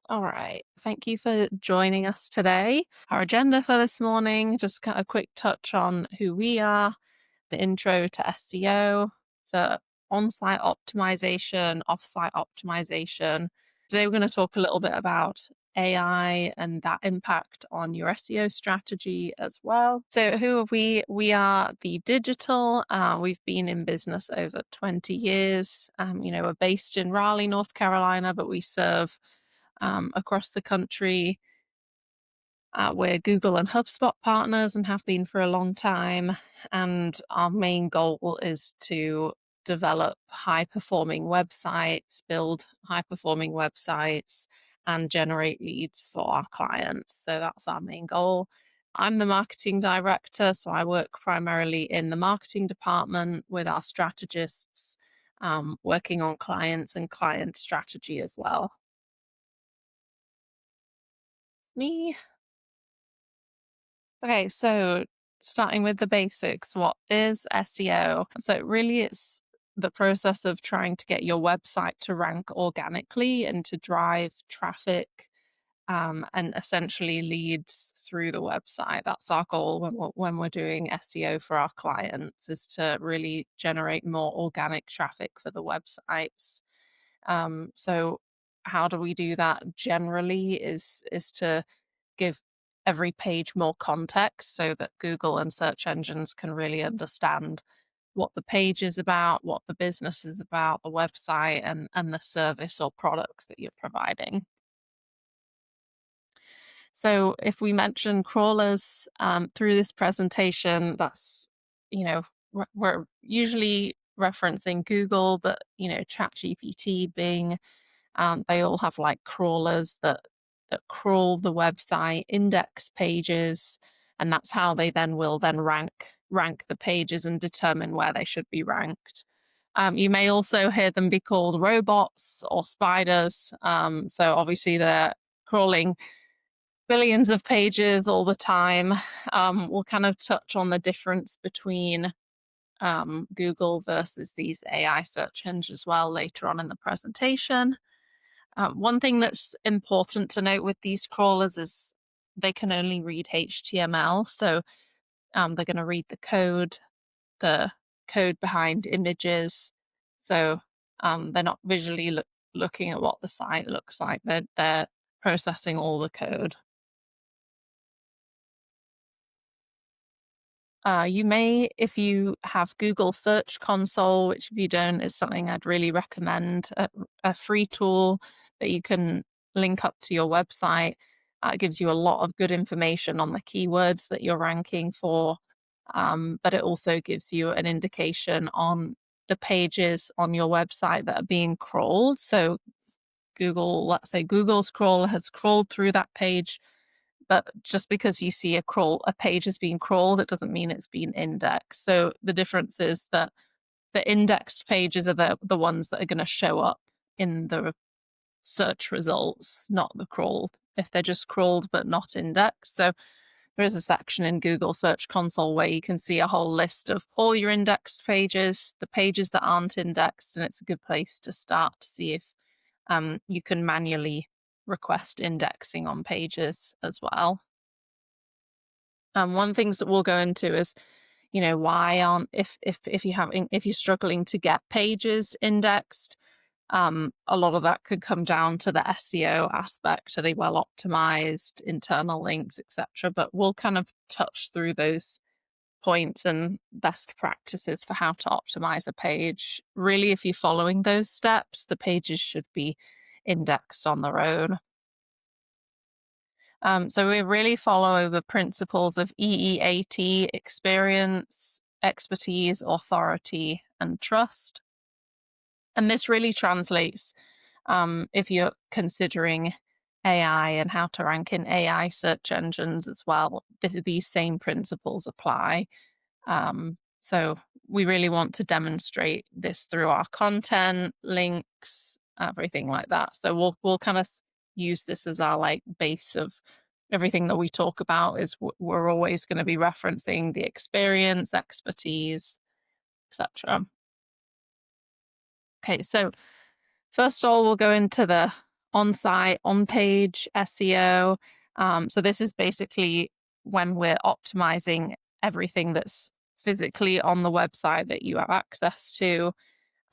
All right. Thank you for joining us today. Our agenda for this morning, just kind of quick touch on who we are, the intro to SEO, so on-site optimization, off-site optimization. Today we're going to talk a little bit about AI and that impact on your SEO strategy as well. So who are we? We are TheeDigital. We've been in business over 20 years. We're based in Raleigh, North Carolina, but we serve across the country. We're Google and HubSpot partners and have been for a long time. And our main goal is to develop high performing websites, build high performing websites, and generate leads for our clients. So that's our main goal. I'm the marketing director, so I work primarily in the marketing department with our strategists, working on clients and client strategy as well. Me. Okay, so starting with the basics, what is SEO? So really it's the process of trying to get your website to rank organically and to drive traffic and essentially leads through the website. That's our goal when we're doing SEO for our clients, is to really generate more organic traffic for the websites. So how do we do that generally is to give every page more context so that Google and search engines can really understand what the page is about, what the business is about, the website, and the service or products that you're providing. So if we mention crawlers through this presentation, that's, we're usually referencing Google, but, ChatGPT, Bing, they all have like crawlers that crawl the website, index pages, and that's how they then will then rank the pages and determine where they should be ranked. You may also hear them be called robots or spiders. So obviously they're crawling billions of pages all the time. We'll kind of touch on the difference between Google versus these AI search engines as well later on in the presentation. One thing that's important to note with these crawlers is they can only read HTML. So they're going to read the code behind images. So they're not visually looking at what the site looks like. They're processing all the code. You may, if you have Google Search Console, which if you don't, is something I'd really recommend, a free tool that you can link up to your website. It gives you a lot of good information on the keywords that you're ranking for, but it also gives you an indication on the pages on your website that are being crawled. So Google, let's say Google's crawler has crawled through that page, but just because you see a page is being crawled, it doesn't mean it's been indexed. So the difference is that the indexed pages are the ones that are going to show up in the search results, not the crawled, if they're just crawled but not indexed. So there is a section in Google Search Console where you can see a whole list of all your indexed pages, the pages that aren't indexed, and it's a good place to start to see if you can manually request indexing on pages as well. One things that we'll go into is, why aren't if you're struggling to get pages indexed, a lot of that could come down to the SEO aspect. Are they well optimized, internal links, etc.? But we'll kind of touch through those points and best practices for how to optimize a page. Really, if you're following those steps, the pages should be indexed on their own. So we really follow the principles of EEAT: experience, expertise, authority, and trust. And this really translates if you're considering AI and how to rank in AI search engines as well. These same principles apply. So we really want to demonstrate this through our content, links, everything like that. So we'll kind of use this as our like base of everything that we talk about. Is we're always going to be referencing the experience, expertise, etc. Okay, so first of all, we'll go into the on-site, on-page SEO. So this is basically when we're optimizing everything that's physically on the website that you have access to,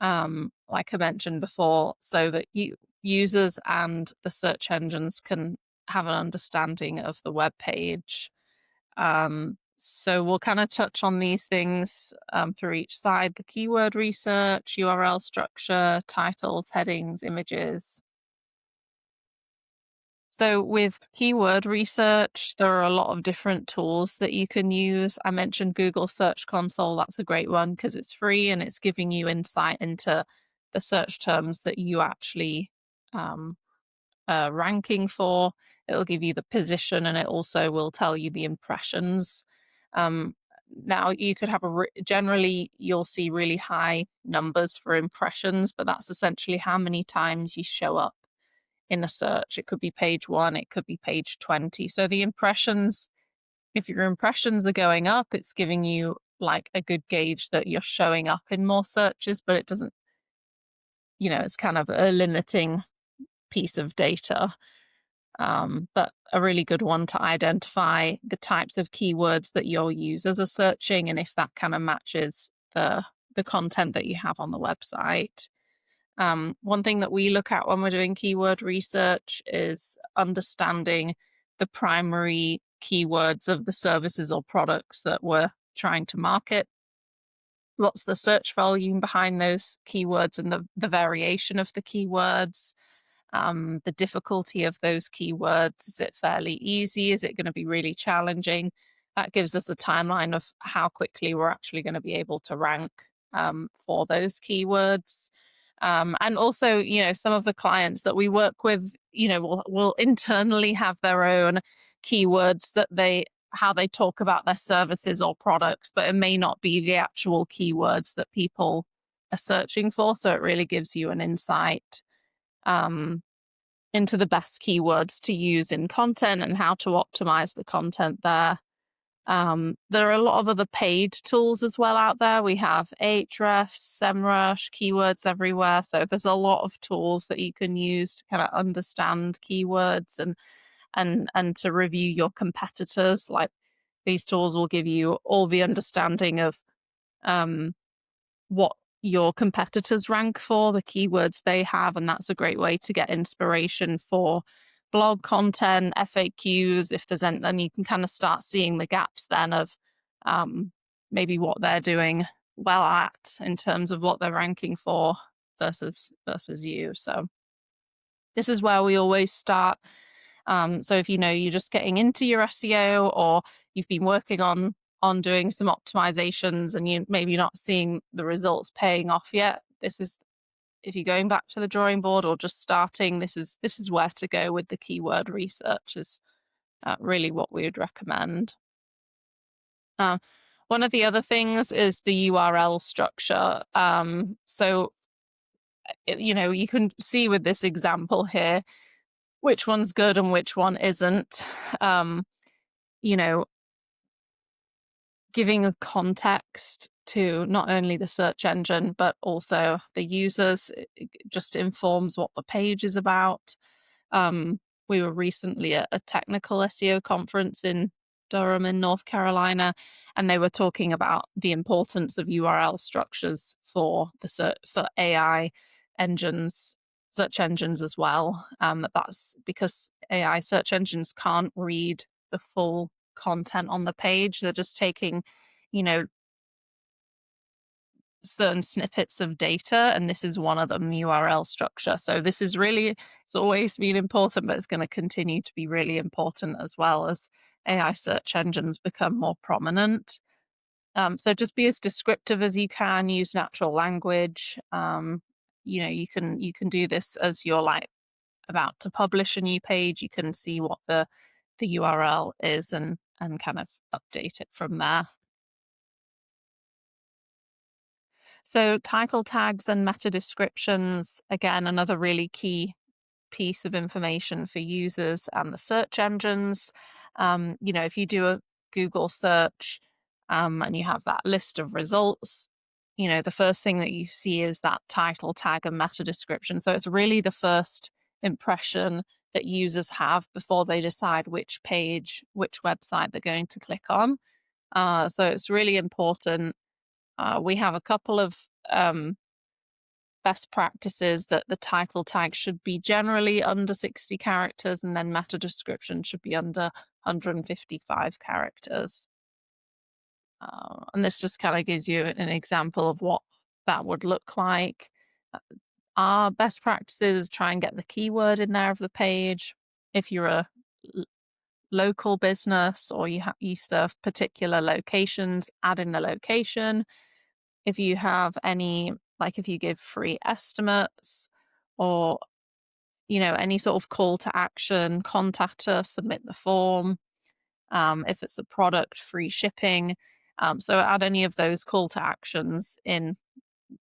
like I mentioned before, so that users and the search engines can have an understanding of the web page. So we'll kind of touch on these things through each side: the keyword research, URL structure, titles, headings, images. So with keyword research, there are a lot of different tools that you can use. I mentioned Google Search Console. That's a great one because it's free and it's giving you insight into the search terms that you actually um, ranking for. It'll give you the position and it also will tell you the impressions. Um, Now you could have generally you'll see really high numbers for impressions, but that's essentially how many times you show up in a search. It could be page 1, it could be page 20. So the impressions, if your impressions are going up, it's giving you like a good gauge that you're showing up in more searches, but it doesn't, it's kind of a limiting piece of data. But a really good one to identify the types of keywords that your users are searching and if that kind of matches the content that you have on the website. One thing that we look at when we're doing keyword research is understanding the primary keywords of the services or products that we're trying to market. What's the search volume behind those keywords and the variation of the keywords? The difficulty of those keywords. Is it fairly easy? Is it going to be really challenging? That gives us a timeline of how quickly we're actually going to be able to rank for those keywords. And also, some of the clients that we work with, will internally have their own keywords that how they talk about their services or products, but it may not be the actual keywords that people are searching for. So it really gives you an insight into the best keywords to use in content and how to optimize the content there. There are a lot of other paid tools as well out there. We have Ahrefs, SEMrush, Keywords Everywhere. So there's a lot of tools that you can use to kind of understand keywords and to review your competitors. Like these tools will give you all the understanding of what your competitors rank for, the keywords they have, and that's a great way to get inspiration for blog content, FAQs. If there's any, then you can kind of start seeing the gaps then of maybe what they're doing well at in terms of what they're ranking for versus you. So this is where we always start. So if you're just getting into your SEO or you've been working on doing some optimizations and you maybe not seeing the results paying off yet, this is, if you're going back to the drawing board or just starting, this is where to go with the keyword research is really what we would recommend. One of the other things is the URL structure. So you can see with this example here which one's good and which one isn't. Giving a context to not only the search engine, but also the users, it just informs what the page is about. We were recently at a technical SEO conference in Durham in North Carolina, and they were talking about the importance of URL structures for for AI engines, search engines as well. That's because AI search engines can't read the full content on the page. They're just taking, certain snippets of data, and this is one of them, URL structure. So this is really, it's always been important, but it's going to continue to be really important as well as AI search engines become more prominent. So just be as descriptive as you can, use natural language. You can do this as you're like about to publish a new page. You can see what the URL is and kind of update it from there. So title tags and meta descriptions, again, another really key piece of information for users and the search engines. If you do a Google search and you have that list of results, the first thing that you see is that title tag and meta description. So it's really the first impression that users have before they decide which page, which website they're going to click on. So it's really important. We have a couple of best practices that the title tag should be generally under 60 characters, and then meta description should be under 155 characters. And this just kind of gives you an example of what that would look like. Our best practices try and get the keyword in there of the page. If you're a local business or you serve particular locations, add in the location. If you have any, like if you give free estimates or any sort of call to action, contact us, submit the form. If it's a product, free shipping. So add any of those call to actions in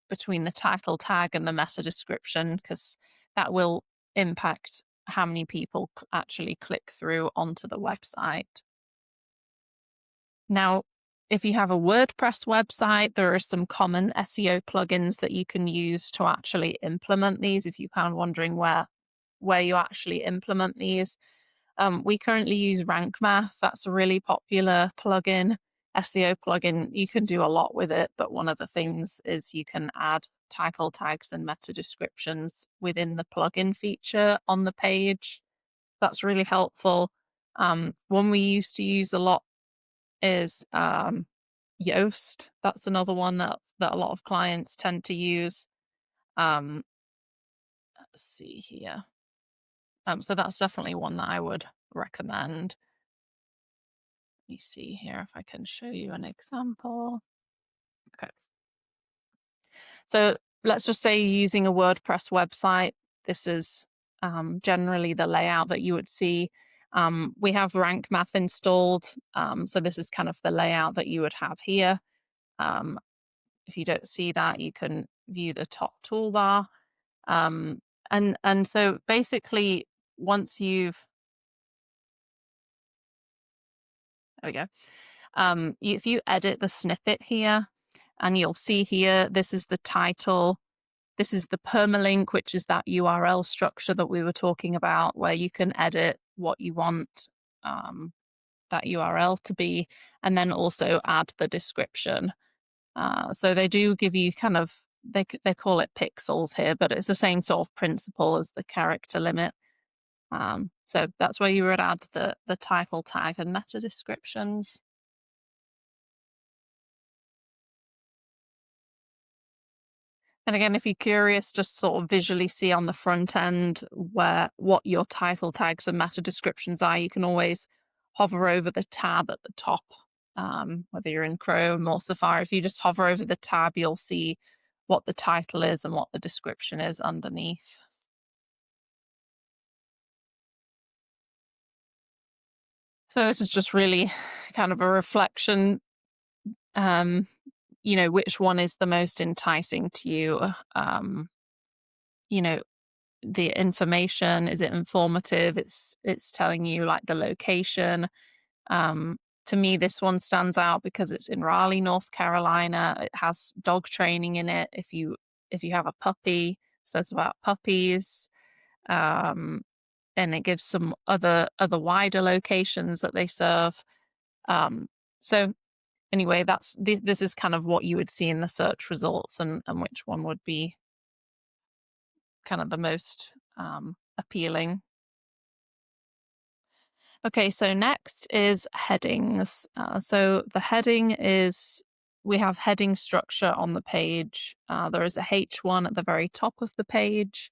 between the title tag and the meta description, because that will impact how many people actually click through onto the website. Now, if you have a WordPress website, there are some common SEO plugins that you can use to actually implement these. If you're kind of wondering where you actually implement these, we currently use Rank Math. That's a really popular plugin, SEO plugin. You can do a lot with it, but one of the things is you can add title tags and meta descriptions within the plugin feature on the page. That's really helpful. One we used to use a lot is Yoast. That's another one that a lot of clients tend to use. Let's see here. So that's definitely one that I would recommend. Let me see here if I can show you an example. Okay. So let's just say you're using a WordPress website. This is generally the layout that you would see. We have Rank Math installed. So this is kind of the layout that you would have here. If you don't see that, you can view the top toolbar. And so basically, once you've, there we go. If you edit the snippet here, and you'll see here, this is the title. This is the permalink, which is that URL structure that we were talking about, where you can edit what you want that URL to be, and then also add the description. So they do give you kind of, they call it pixels here, but it's the same sort of principle as the character limit. So that's where you would add the title tag and meta descriptions. And again, if you're curious, just sort of visually see on the front end what your title tags and meta descriptions are, you can always hover over the tab at the top, whether you're in Chrome or Safari. If you just hover over the tab, you'll see what the title is and what the description is underneath. So this is just really kind of a reflection, which one is the most enticing to you. The information, is it informative? It's telling you like the location. To me, this one stands out because it's in Raleigh, North Carolina. It has dog training in it. If you have a puppy, it says about puppies. And it gives some other wider locations that they serve. So anyway, this is kind of what you would see in the search results, and which one would be kind of the most appealing. Okay, so next is headings. So the heading is, we have heading structure on the page. There is a H1 at the very top of the page.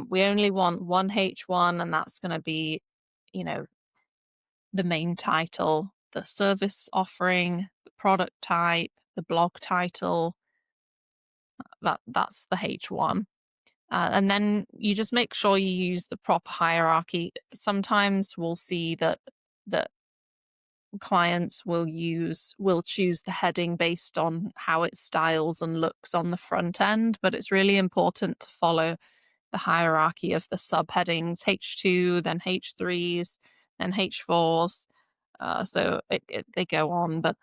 We only want one H1, and that's going to be, the main title, the service offering, the product type, the blog title. That's the H1. And then you just make sure you use the proper hierarchy. Sometimes we'll see that clients will choose the heading based on how it styles and looks on the front end, but it's really important to follow the hierarchy of the subheadings, H2, then H3s, then H4s. So they go on, but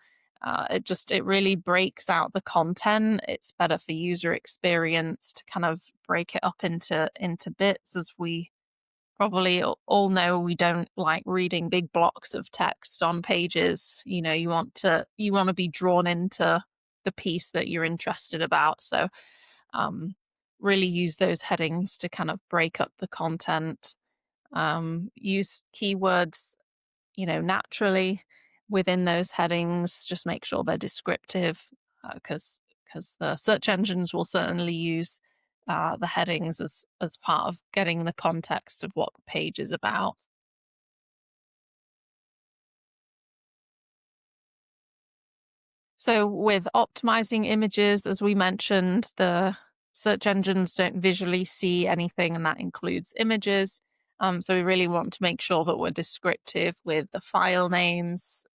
It really breaks out the content. It's better for user experience to kind of break it up into bits, as we probably all know. We don't like reading big blocks of text on pages. You want to be drawn into the piece that you're interested about. So really use those headings to kind of break up the content. Use keywords naturally within those headings. Just make sure they're descriptive, because the search engines will certainly use the headings as part of getting the context of what the page is about. So with optimizing images, as we mentioned, the search engines don't visually see anything, and that includes images. So we really want to make sure that we're descriptive with the file names,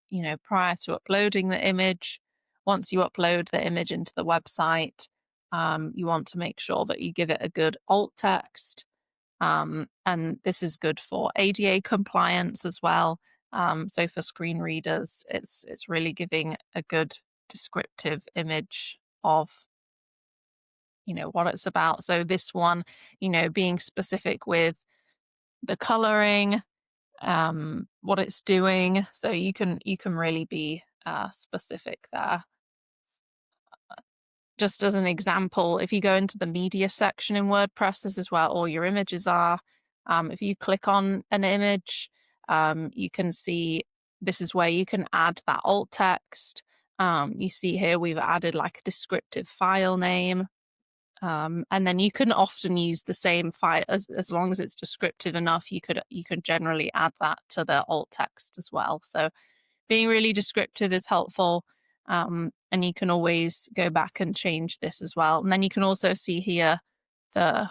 prior to uploading the image. Once you upload the image into the website, you want to make sure that you give it a good alt text. And this is good for ADA compliance as well. So for screen readers, it's really giving a good descriptive image of what it's about. So this one, being specific with the coloring, what it's doing, so you can really be specific there. Just as an example, if you go into the media section in WordPress, this is where all your images are. If you click on an image, you can see this is where you can add that alt text. You see here we've added like a descriptive file name. And then you can often use the same file as long as it's descriptive enough. You could generally add that to the alt text as well. So being really descriptive is helpful. And you can always go back and change this as well. And then you can also see here the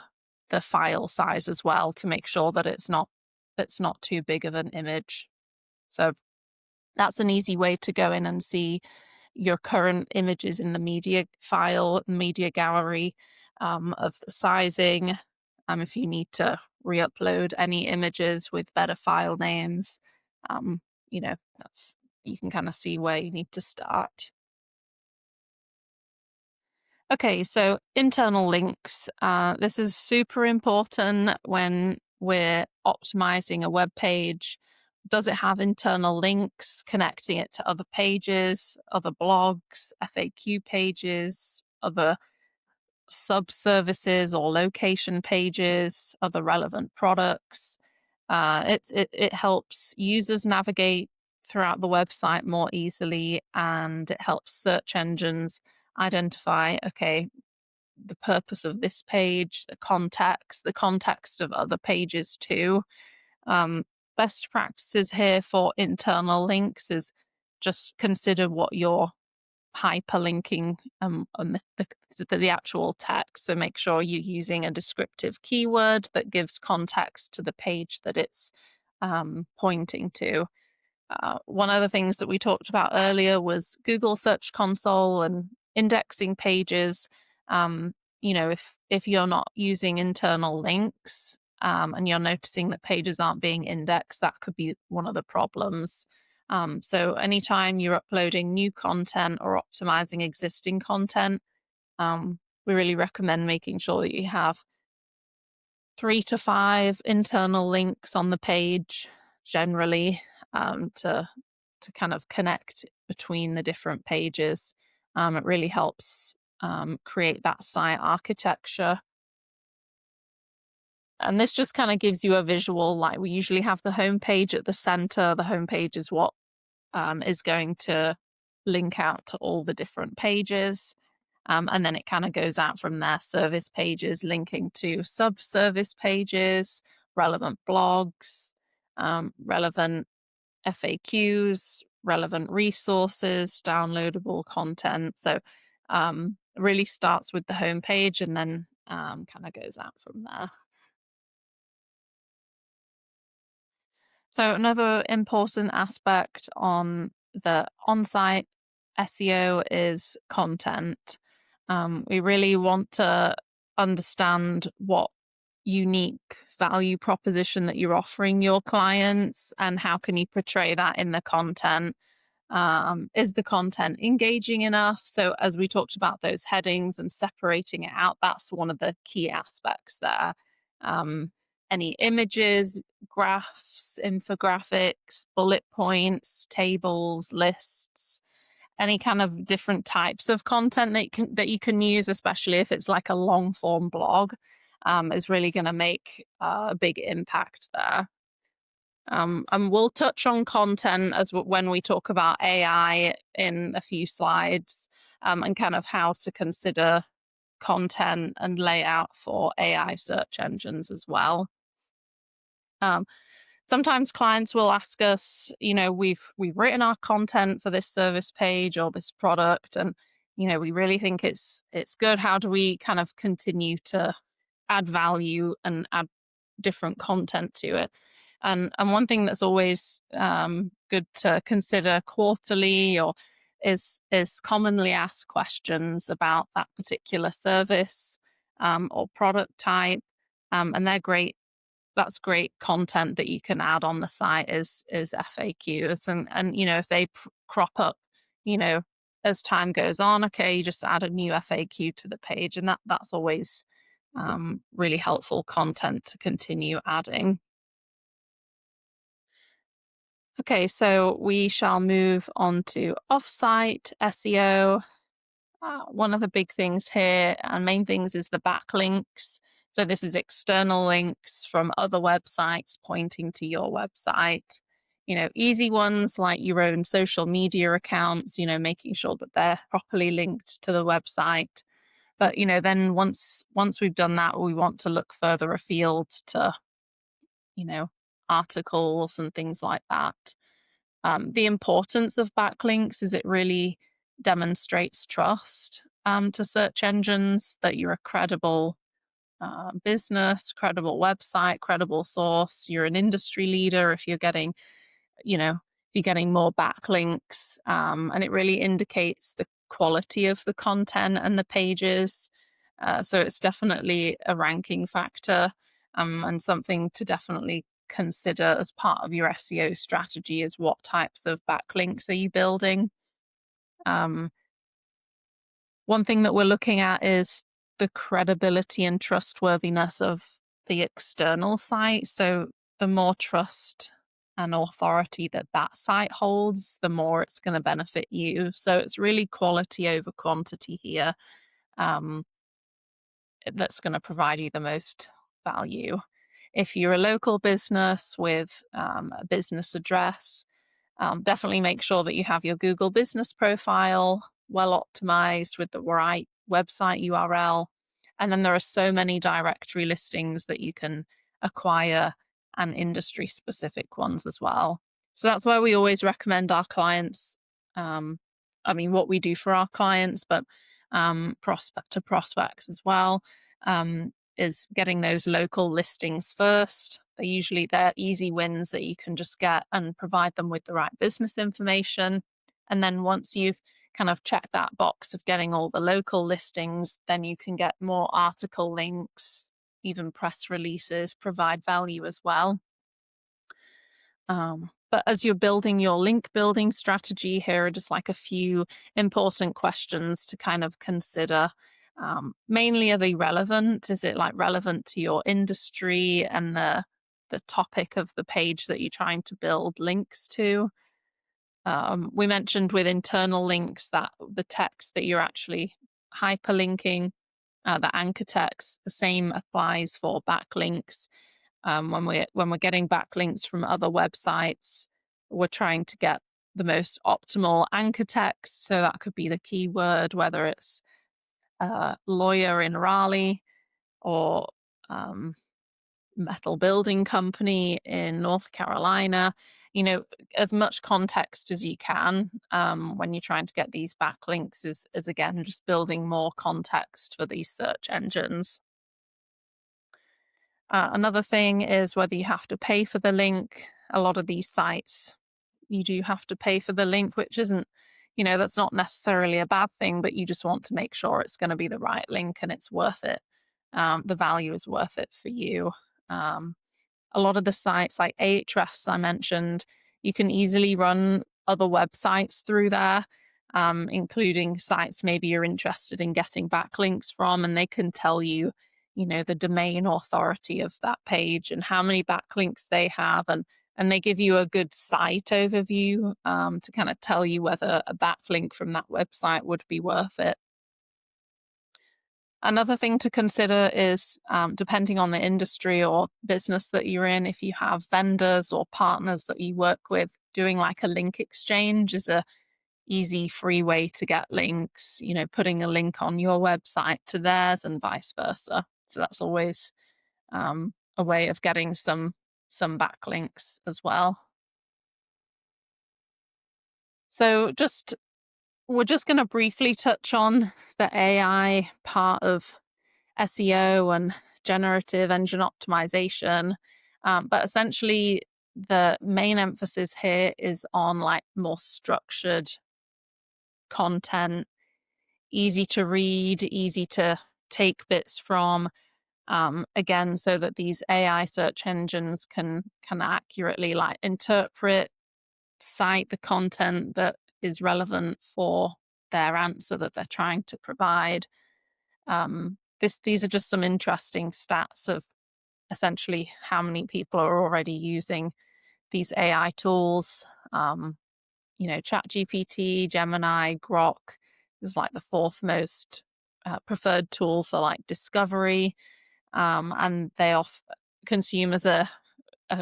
file size as well, to make sure that it's not too big of an image. So that's an easy way to go in and see your current images in the media gallery, of the sizing. If you need to re-upload any images with better file names, that's you can kind of see where you need to start. Okay, so internal links. This is super important when we're optimizing a web page. Does it have internal links connecting it to other pages, other blogs, FAQ pages, other sub-services or location pages, other relevant products? It helps users navigate throughout the website more easily, and it helps search engines identify, okay, the purpose of this page, the context of other pages too. Best practices here for internal links is just consider what you're hyperlinking on the actual text. So make sure you're using a descriptive keyword that gives context to the page that it's pointing to. One of the things that we talked about earlier was Google Search Console and indexing pages. If you're not using internal links, and you're noticing that pages aren't being indexed, that could be one of the problems. So anytime you're uploading new content or optimizing existing content, we really recommend making sure that you have 3 to 5 internal links on the page generally, to kind of connect between the different pages. It really helps create that site architecture. And this just kind of gives you a visual. Like, we usually have the home page at the center. The home page is what is going to link out to all the different pages. And then it kind of goes out from there. Service pages linking to sub-service pages, relevant blogs, relevant FAQs, relevant resources, downloadable content. So it really starts with the home page, and then kind of goes out from there. So another important aspect on the on-site SEO is content. We really want to understand what unique value proposition that you're offering your clients, and how can you portray that in the content. Is the content engaging enough? So as we talked about those headings and separating it out, that's one of the key aspects there. Um, any images, graphs, infographics, bullet points, tables, lists, any kind of different types of content that you can use, especially if it's like a long form blog, is really going to make a big impact there. And we'll touch on content when we talk about AI in a few slides, and kind of how to consider content and layout for AI search engines as well. Um, Sometimes clients will ask us, we've written our content for this service page or this product, and we really think it's good. How do we kind of continue to add value and add different content to it? And one thing that's always good to consider quarterly or is commonly asked questions about that particular service or product type, and they're great. That's great content that you can add on the site is FAQs, and if they crop up, you know as time goes on, okay, you just add a new FAQ to the page, and that's always really helpful content to continue adding. Okay, so we shall move on to offsite SEO. One of the big things here and main things is the backlinks. So this is external links from other websites pointing to your website. Easy ones like your own social media accounts, making sure that they're properly linked to the website. But, then once we've done that, we want to look further afield to, you know, articles and things like that. The importance of backlinks is it really demonstrates trust to search engines, that you're a credible business, credible website, credible source. You're an industry leader if you're getting, more backlinks, and it really indicates the quality of the content and the pages. So it's definitely a ranking factor, and something to definitely consider as part of your SEO strategy is what types of backlinks are you building. Um, One thing that we're looking at is the credibility and trustworthiness of the external site. So the more trust and authority that site holds, the more it's going to benefit you. So it's really quality over quantity here, um, that's going to provide you the most value. If you're a local business with a business address, definitely make sure that you have your Google business profile well optimized with the right website URL. And then there are so many directory listings that you can acquire, and industry specific ones as well. So that's where we always recommend our clients. What we do for our clients, but prospects as well, is getting those local listings first. They're easy wins that you can just get and provide them with the right business information. And then once you've kind of checked that box of getting all the local listings, then you can get more article links, even press releases, provide value as well. But as you're building your link building strategy, here are just like a few important questions to kind of consider. Mainly, are they relevant? Is it like relevant to your industry and the topic of the page that you're trying to build links to? We mentioned with internal links that the text that you're actually hyperlinking, the anchor text, the same applies for backlinks. When we're getting backlinks from other websites, we're trying to get the most optimal anchor text. So that could be the keyword, whether it's lawyer in Raleigh or metal building company in North Carolina. As much context as you can when you're trying to get these backlinks is again just building more context for these search engines. Another thing is whether you have to pay for the link. A lot of these sites, you do have to pay for the link, which isn't, that's not necessarily a bad thing, but you just want to make sure it's going to be the right link and it's worth it. The value is worth it for you. A lot of the sites like Ahrefs I mentioned, you can easily run other websites through there, including sites maybe you're interested in getting backlinks from, and they can tell you, the domain authority of that page and how many backlinks they have, and they give you a good site overview to kind of tell you whether a backlink from that website would be worth it. Another thing to consider is, depending on the industry or business that you're in, if you have vendors or partners that you work with, doing like a link exchange is a easy, free way to get links, putting a link on your website to theirs and vice versa. So that's always a way of getting some backlinks as well. So we're just going to briefly touch on the AI part of SEO and generative engine optimization. But essentially, the main emphasis here is on like more structured content, easy to read, easy to take bits from. Again, so that these AI search engines can accurately like interpret, cite the content that is relevant for their answer that they're trying to provide. These are just some interesting stats of essentially how many people are already using these AI tools. ChatGPT, Gemini, Grok is like the fourth most preferred tool for like discovery, and consumers are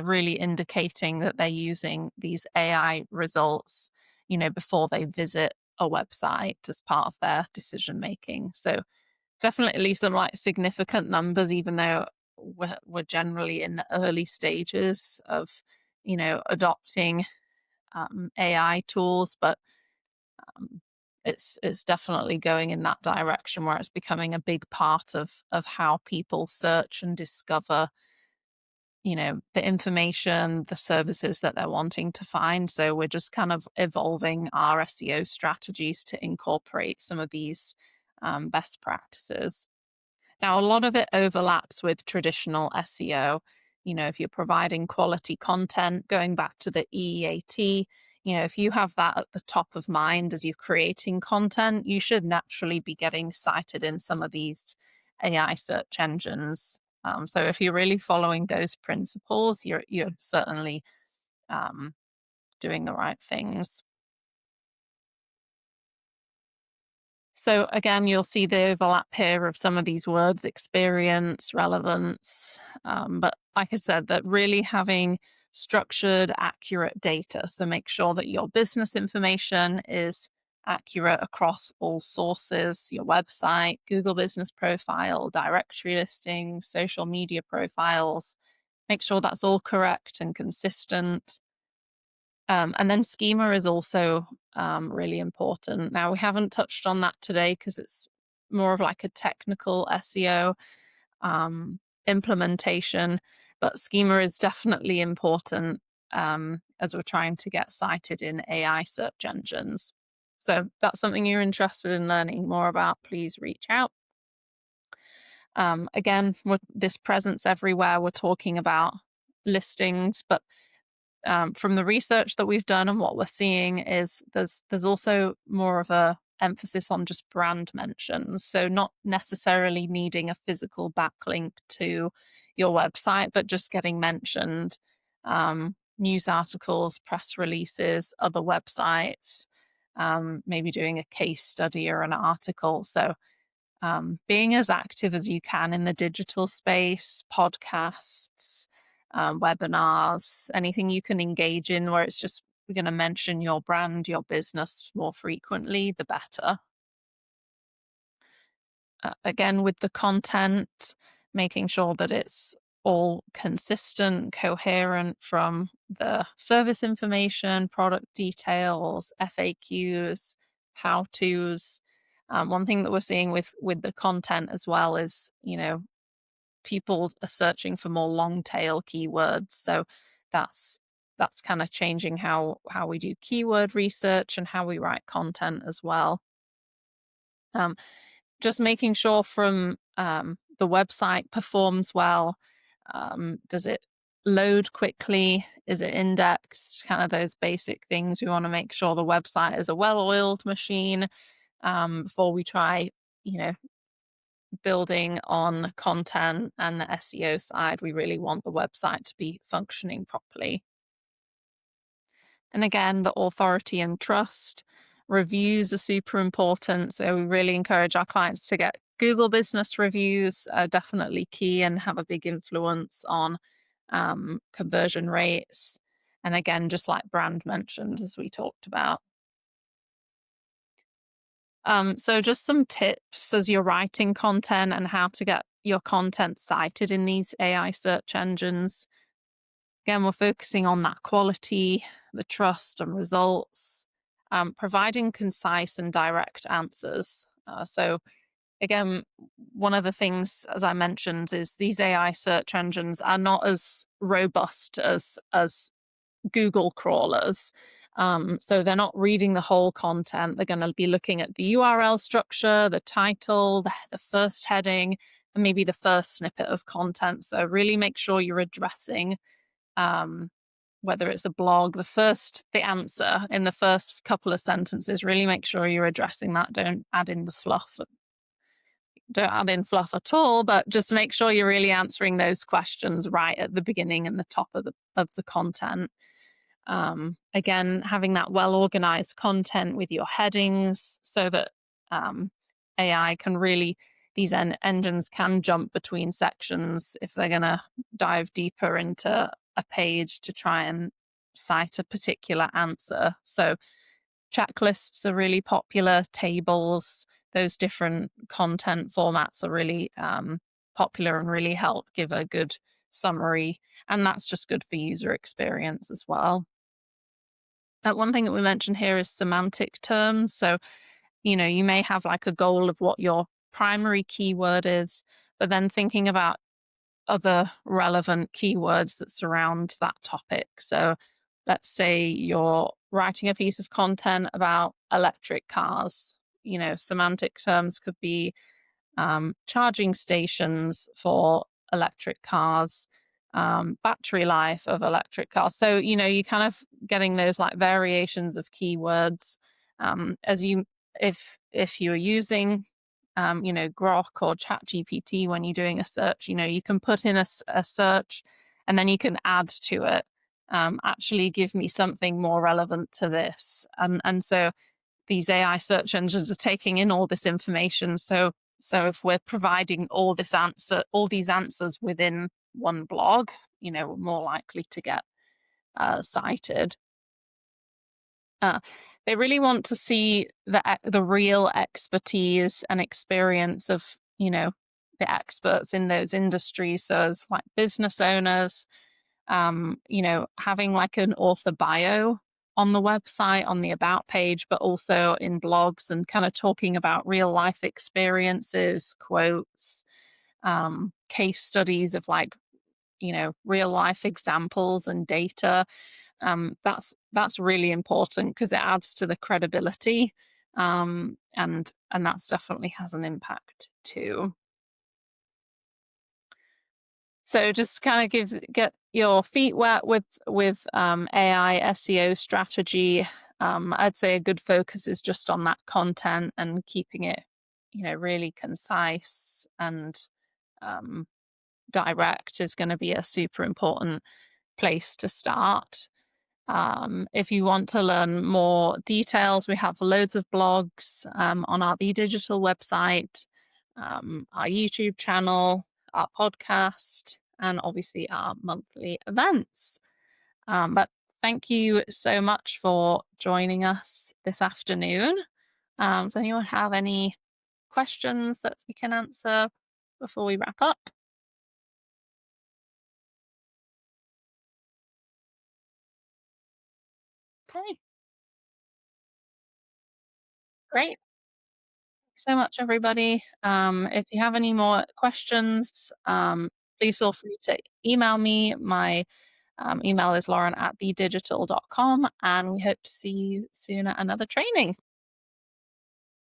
really indicating that they're using these AI results, before they visit a website as part of their decision making. So definitely some like significant numbers, even though we're generally in the early stages of, adopting AI tools, but it's definitely going in that direction where it's becoming a big part of how people search and discover, the information, the services that they're wanting to find. So we're just kind of evolving our SEO strategies to incorporate some of these best practices. Now, a lot of it overlaps with traditional SEO. If you're providing quality content, going back to the EEAT, if you have that at the top of mind as you're creating content, you should naturally be getting cited in some of these AI search engines. So if you're really following those principles, you're certainly doing the right things. So again, you'll see the overlap here of some of these words: experience, relevance. But like I said, that really having structured, accurate data. So make sure that your business information is accurate across all sources: your website, Google Business Profile, directory listings, social media profiles. Make sure that's all correct and consistent. And then schema is also really important. Now, we haven't touched on that today because it's more of like a technical SEO implementation, but schema is definitely important as we're trying to get cited in AI search engines. So that's something you're interested in learning more about, please reach out. Again, this presence everywhere, we're talking about listings, but from the research that we've done and what we're seeing is there's also more of a emphasis on just brand mentions. So not necessarily needing a physical backlink to your website, but just getting mentioned. News articles, press releases, other websites, maybe doing a case study or an article. So being as active as you can in the digital space, podcasts, webinars, anything you can engage in where it's just going to mention your brand, your business more frequently, the better. Again, with the content, making sure that it's all consistent, coherent, from the service information, product details, FAQs, how-tos. One thing that we're seeing with the content as well is, people are searching for more long tail keywords. So that's kind of changing how we do keyword research and how we write content as well. Just making sure from the website performs well. Does it load quickly? Is it indexed? Kind of those basic things. We want to make sure the website is a well-oiled machine before we try, you know, building on content and the SEO side. We really want the website to be functioning properly. And again, the authority and trust. Reviews are super important. So we really encourage our clients to get Google business reviews, definitely key and have a big influence on conversion rates. And again, just like brand mentioned, as we talked about. So just some tips as you're writing content and how to get your content cited in these AI search engines. Again, we're focusing on that quality, the trust and results, providing concise and direct answers. So again, one of the things, as I mentioned, is these AI search engines are not as robust as Google crawlers. So they're not reading the whole content. They're going to be looking at the URL structure, the title, the first heading, and maybe the first snippet of content. So really make sure you're addressing whether it's a blog, the answer in the first couple of sentences. Really make sure you're addressing that. Don't add in fluff at all, but just make sure you're really answering those questions right at the beginning and the top of the content. Again, having that well-organized content with your headings so that AI can really, these engines can jump between sections if they're going to dive deeper into a page to try and cite a particular answer. So checklists are really popular, tables, those different content formats are really popular and really help give a good summary. And that's just good for user experience as well. One thing that we mentioned here is semantic terms. So, you may have like a goal of what your primary keyword is, but then thinking about other relevant keywords that surround that topic. So, let's say you're writing a piece of content about electric cars. Semantic terms could be charging stations for electric cars, battery life of electric cars. So, you kind of getting those like variations of keywords as you, if you're using, Grok or ChatGPT when you're doing a search, you can put in a search and then you can add to it. Actually give me something more relevant to this. And so these AI search engines are taking in all this information. So if we're providing all these answers within one blog, we're more likely to get cited. They really want to see the real expertise and experience of the experts in those industries. So as like business owners, having like an author bio on the website, on the about page, but also in blogs and kind of talking about real life experiences, quotes, case studies of like, real life examples and data. That's really important because it adds to the credibility. And that's definitely has an impact too. So just kind of get your feet wet with AI SEO strategy. I'd say a good focus is just on that content and keeping it, really concise and direct is going to be a super important place to start. If you want to learn more details, we have loads of blogs on our TheeDigital website, our YouTube channel, our podcast, and obviously our monthly events. But thank you so much for joining us this afternoon. Does anyone have any questions that we can answer before we wrap up? Okay, great. So much, everybody. If you have any more questions, please feel free to email me. My email is lauren@thedigital.com, and we hope to see you soon at another training.